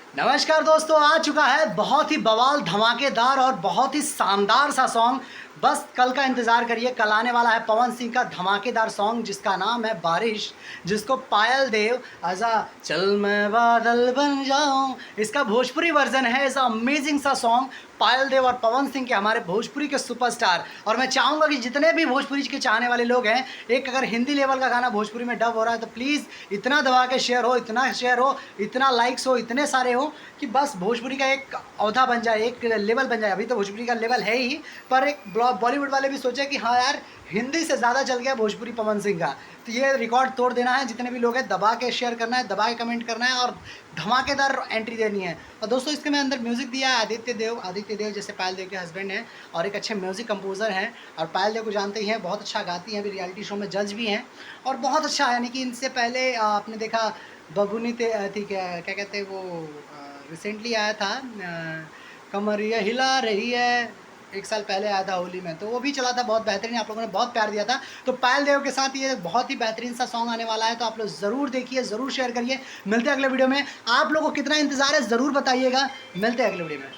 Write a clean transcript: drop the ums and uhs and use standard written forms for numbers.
नमस्कार दोस्तों, आ चुका है बहुत ही बवाल धमाकेदार और बहुत ही शानदार सा सॉन्ग। बस कल का इंतज़ार करिए, कल आने वाला है पवन सिंह का धमाकेदार सॉन्ग जिसका नाम है बारिश, जिसको पायल देव आजा चल मैं बादल बन जाऊं, इसका भोजपुरी वर्जन है। इस अमेजिंग सा सॉन्ग पायल देव और पवन सिंह के, हमारे भोजपुरी के सुपरस्टार। और मैं चाहूँगा कि जितने भी भोजपुरी के चाहने वाले लोग हैं, एक अगर हिंदी लेवल का गाना भोजपुरी में डब हो रहा है तो प्लीज़ इतना दबा के शेयर हो, इतना शेयर हो, इतना लाइक्स हो, इतने सारे हो कि बस भोजपुरी का एक औधा बन जाए, एक लेवल बन जाए। अभी तो भोजपुरी का लेवल है ही, पर एक बॉलीवुड वाले भी सोचे कि हाँ यार, हिंदी से ज़्यादा चल गया भोजपुरी पवन सिंह का। तो ये रिकॉर्ड तोड़ देना है। जितने भी लोग हैं दबा के शेयर करना है, दबा के कमेंट करना है और धमाकेदार एंट्री देनी है। और दोस्तों इसके में अंदर म्यूज़िक दिया है आदित्य देव जैसे पायल देव के हस्बैंड हैं और एक अच्छे म्यूज़िक कंपोज़र हैं। और पायल देव को जानते ही हैं, बहुत अच्छा गाती हैं, अभी रियलिटी शो में जज भी हैं और बहुत अच्छा, यानी कि इनसे पहले आपने देखा बबुनी थी, क्या कहते हैं वो, रिसेंटली आया था कमरिया हिला रही है, एक साल पहले आया था होली में, तो वो भी चला था, बहुत बेहतरीन, आप लोगों ने बहुत प्यार दिया था। तो पायल देव के साथ ये बहुत ही बेहतरीन सा सॉन्ग आने वाला है, तो आप लोग ज़रूर देखिए, ज़रूर शेयर करिए। मिलते हैं अगले वीडियो में। आप लोगों को कितना इंतज़ार है ज़रूर बताइएगा। मिलते हैं अगले वीडियो में।